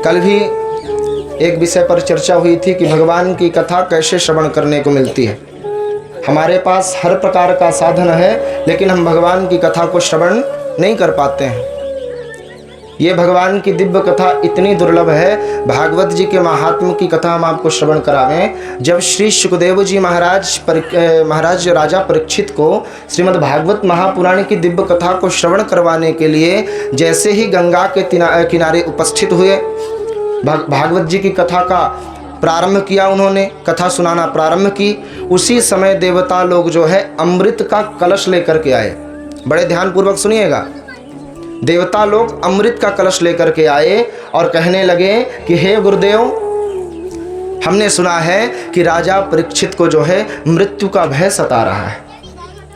कल भी एक विषय पर चर्चा हुई थी कि भगवान की कथा कैसे श्रवण करने को मिलती है। हमारे पास हर प्रकार का साधन है, लेकिन हम भगवान की कथा को श्रवण नहीं कर पाते हैं। ये भगवान की दिव्य कथा इतनी दुर्लभ है। भागवत जी के महात्म्य की कथा हम आपको श्रवण करावें। जब श्री सुखदेव जी महाराज राजा परीक्षित को श्रीमद् भागवत महापुराण की दिव्य कथा को श्रवण करवाने के लिए जैसे ही गंगा के किनारे उपस्थित हुए, भागवत जी की कथा का प्रारंभ किया, उन्होंने कथा सुनाना प्रारंभ की, उसी समय देवता लोग जो है अमृत का कलश लेकर के आए। बड़े ध्यानपूर्वक सुनिएगा। देवता लोग अमृत का कलश लेकर के आए और कहने लगे कि हे गुरुदेव, हमने सुना है कि राजा परीक्षित को जो है मृत्यु का भय सता रहा है।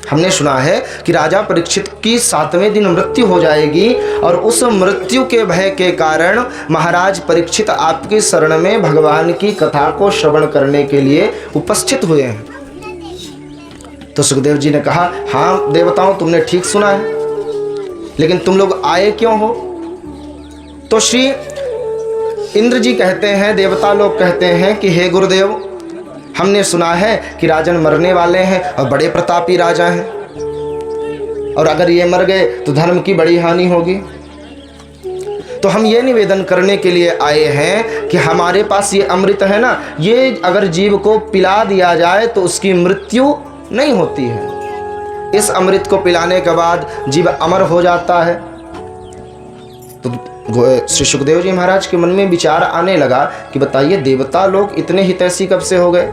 हमने सुना है कि राजा परीक्षित की 7वें दिन मृत्यु हो जाएगी और उस मृत्यु के भय के कारण महाराज परीक्षित आपकी शरण में भगवान की कथा को श्रवण करने के लिए उपस्थित हुए हैं। तो सुखदेव जी ने कहा, हाँ देवताओं, तुमने ठीक सुना है, लेकिन तुम लोग आए क्यों हो? तो श्री इंद्र जी कहते हैं, देवता लोग कहते हैं कि हे गुरुदेव, हमने सुना है कि राजन मरने वाले हैं और बड़े प्रतापी राजा हैं, और अगर ये मर गए तो धर्म की बड़ी हानि होगी। तो हम ये निवेदन करने के लिए आए हैं कि हमारे पास ये अमृत है ना, ये अगर जीव को पिला दिया जाए तो उसकी मृत्यु नहीं होती है। इस अमृत को पिलाने के बाद जीव अमर हो जाता है। तो श्री सुखदेव जी महाराज के मन में विचार आने लगा कि बताइए, देवता लोग इतने हितैषी कब से हो गए?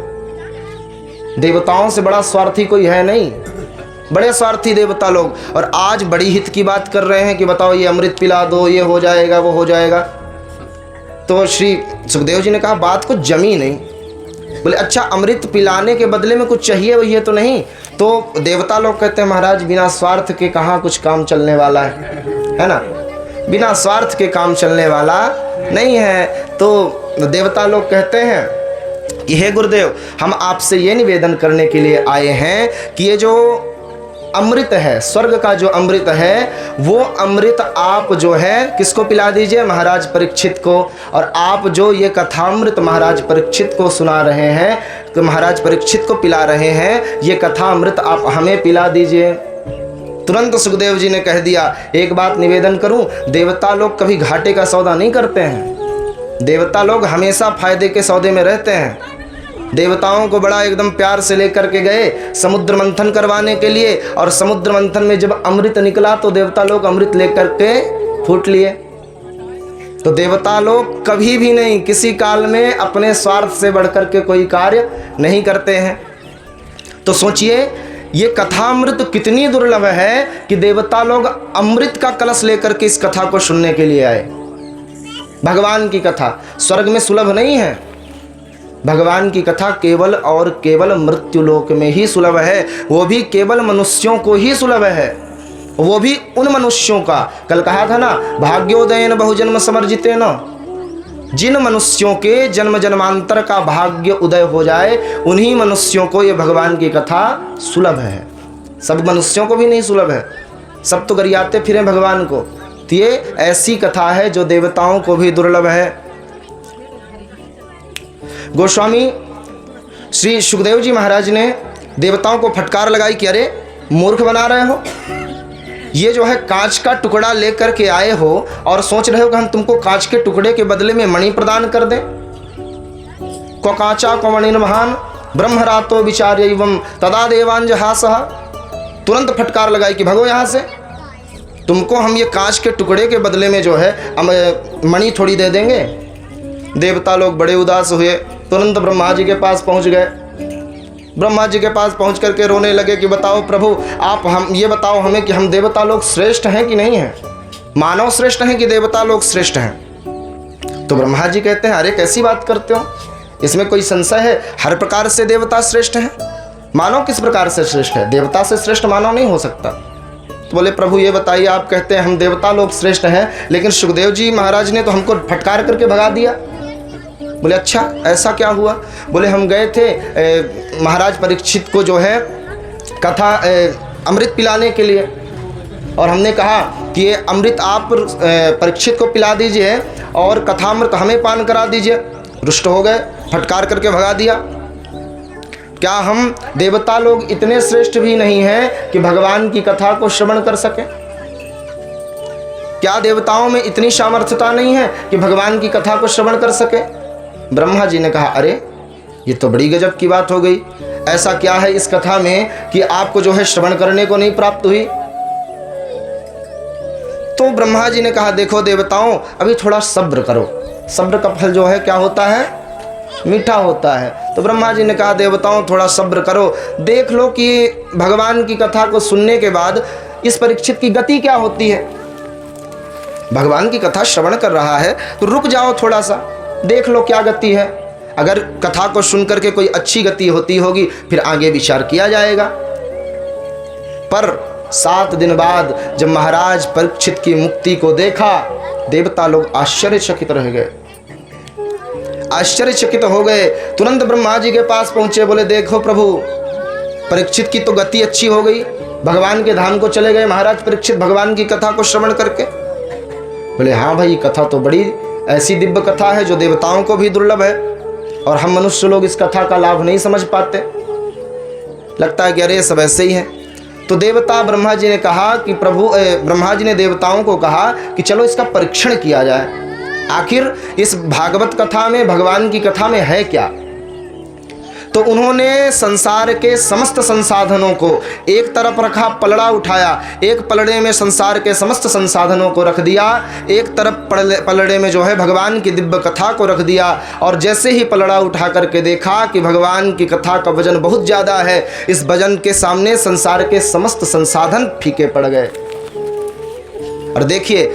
देवताओं से बड़ा स्वार्थी कोई है नहीं, बड़े स्वार्थी देवता लोग, और आज बड़ी हित की बात कर रहे हैं कि बताओ ये अमृत पिला दो, ये हो जाएगा, वो हो जाएगा। तो श्री सुखदेव जी ने कहा, बात कुछ जमी नहीं। बोले अच्छा, अमृत पिलाने के बदले में कुछ चाहिए वही है तो नहीं? तो देवता लोग कहते हैं, महाराज बिना स्वार्थ के कहाँ कुछ काम चलने वाला है ना? बिना स्वार्थ के काम चलने वाला नहीं है। तो देवता लोग कहते हैं कि हे गुरुदेव, हम आपसे ये निवेदन करने के लिए आए हैं कि ये जो अमृत है, स्वर्ग का जो अमृत है, वो अमृत आप जो है किसको पिला दीजिए? महाराज परीक्षित को। और आप जो ये कथामृत महाराज परीक्षित को सुना रहे हैं, तो महाराज परीक्षित को पिला रहे हैं, ये कथामृत आप हमें पिला दीजिए। तुरंत सुखदेव जी ने कह दिया, एक बात निवेदन करूं, देवता लोग कभी घाटे का सौदा नहीं करते हैं। देवता लोग हमेशा फायदे के सौदे में रहते हैं। देवताओं को बड़ा एकदम प्यार से लेकर के गए समुद्र मंथन करवाने के लिए, और समुद्र मंथन में जब अमृत निकला तो देवता लोग अमृत लेकर के फूट लिए। तो देवता लोग कभी भी नहीं, किसी काल में अपने स्वार्थ से बढ़कर के कोई कार्य नहीं करते हैं। तो सोचिए, ये कथामृत कितनी दुर्लभ है कि देवता लोग अमृत का कलश लेकर के इस कथा को सुनने के लिए आए। भगवान की कथा स्वर्ग में सुलभ नहीं है। भगवान की कथा केवल और केवल मृत्युलोक में ही सुलभ है, वो भी केवल मनुष्यों को ही सुलभ है, वो भी उन मनुष्यों का। कल कहा था ना, भाग्योदयन बहुजन्म समर्जिते न, जिन मनुष्यों के जन्म जन्मांतर का भाग्य उदय हो जाए, उन्हीं मनुष्यों को ये भगवान की कथा सुलभ है। सब मनुष्यों को भी नहीं सुलभ है, सब तो गरियाते फिरे भगवान को। तो ये ऐसी कथा है जो देवताओं को भी दुर्लभ है। गोस्वामी श्री सुखदेव जी महाराज ने देवताओं को फटकार लगाई कि अरे मूर्ख बना रहे हो, ये जो है कांच का टुकड़ा लेकर के आए हो और सोच रहे हो कि हम तुमको कांच के टुकड़े के बदले में मणि प्रदान कर दें। को कांचा को मणिर्महान ब्रह्मरातो विचार्य एवं तदा देवांजहासः। तुरंत फटकार लगाई कि भगो यहाँ से, तुमको हम ये कांच के टुकड़े के बदले में जो है मणि थोड़ी दे देंगे। देवता लोग बड़े उदास हुए, तुरंत ब्रह्मा जी के पास पहुंच गए। ब्रह्मा जी के पास पहुंच करके रोने लगे कि बताओ प्रभु, आप हम ये बताओ हमें कि हम देवता लोग श्रेष्ठ हैं कि नहीं हैं? मानव श्रेष्ठ हैं कि देवता लोग श्रेष्ठ हैं? तो ब्रह्मा जी कहते हैं, अरे कैसी बात करते हो, इसमें कोई संशय है? हर प्रकार से देवता श्रेष्ठ हैं। मानव किस प्रकार से श्रेष्ठ है? देवता से श्रेष्ठ मानव नहीं हो सकता। तो बोले प्रभु ये बताइए, आप कहते हैं हम देवता लोग श्रेष्ठ हैं, लेकिन सुखदेव जी महाराज ने तो हमको फटकार करके भगा दिया। बोले अच्छा, ऐसा क्या हुआ? बोले हम गए थे महाराज परीक्षित को जो है कथा अमृत पिलाने के लिए। और हमने कहा कि ये अमृत आप परीक्षित को पिला दीजिए और कथामृत हमें पान करा दीजिए। रुष्ट हो गए, फटकार करके भगा दिया। क्या हम देवता लोग इतने श्रेष्ठ भी नहीं हैं कि भगवान की कथा को श्रवण कर सकें? क्या देवताओं में इतनी सामर्थ्यता नहीं है कि भगवान की कथा को श्रवण कर सके? ब्रह्मा जी ने कहा, अरे ये तो बड़ी गजब की बात हो गई। ऐसा क्या है इस कथा में कि आपको जो है श्रवण करने को नहीं प्राप्त हुई? तो ब्रह्मा जी ने कहा, देखो देवताओं, अभी थोड़ा सब्र करो। सब्र का फल जो है क्या होता है? मीठा होता है। तो ब्रह्मा जी ने कहा, देवताओं थोड़ा सब्र करो, देख लो कि भगवान की कथा को सुनने के बाद इस परीक्षित की गति क्या होती है। भगवान की कथा श्रवण कर रहा है तो रुक जाओ, थोड़ा सा देख लो क्या गति है। अगर कथा को सुनकर के कोई अच्छी गति होती होगी फिर आगे विचार किया जाएगा। पर 7 दिन बाद जब महाराज परीक्षित की मुक्ति को देखा, देवता लोग आश्चर्यचकित रह गए, आश्चर्यचकित हो गए। तुरंत ब्रह्मा जी के पास पहुंचे, बोले देखो प्रभु, परीक्षित की तो गति अच्छी हो गई, भगवान के धाम को चले गए महाराज परीक्षित भगवान की कथा को श्रवण करके। बोले हाँ भाई, कथा तो बड़ी ऐसी दिव्य कथा है जो देवताओं को भी दुर्लभ है और हम मनुष्य लोग इस कथा का लाभ नहीं समझ पाते। लगता है कि अरे सब ऐसे ही हैं। तो देवता ब्रह्मा जी ने कहा कि प्रभु, ब्रह्मा जी ने देवताओं को कहा कि चलो इसका परीक्षण किया जाए, आखिर इस भागवत कथा में, भगवान की कथा में है क्या। तो उन्होंने संसार के समस्त संसाधनों को एक तरफ रखा, पलड़ा उठाया, एक पलड़े में संसार के समस्त संसाधनों को रख दिया, एक तरफ पलड़े में जो है भगवान की दिव्य कथा को रख दिया। और जैसे ही पलड़ा उठा करके देखा कि भगवान की कथा का वजन बहुत ज़्यादा है, इस वजन के सामने संसार के समस्त संसाधन फीके पड़ गए। और देखिए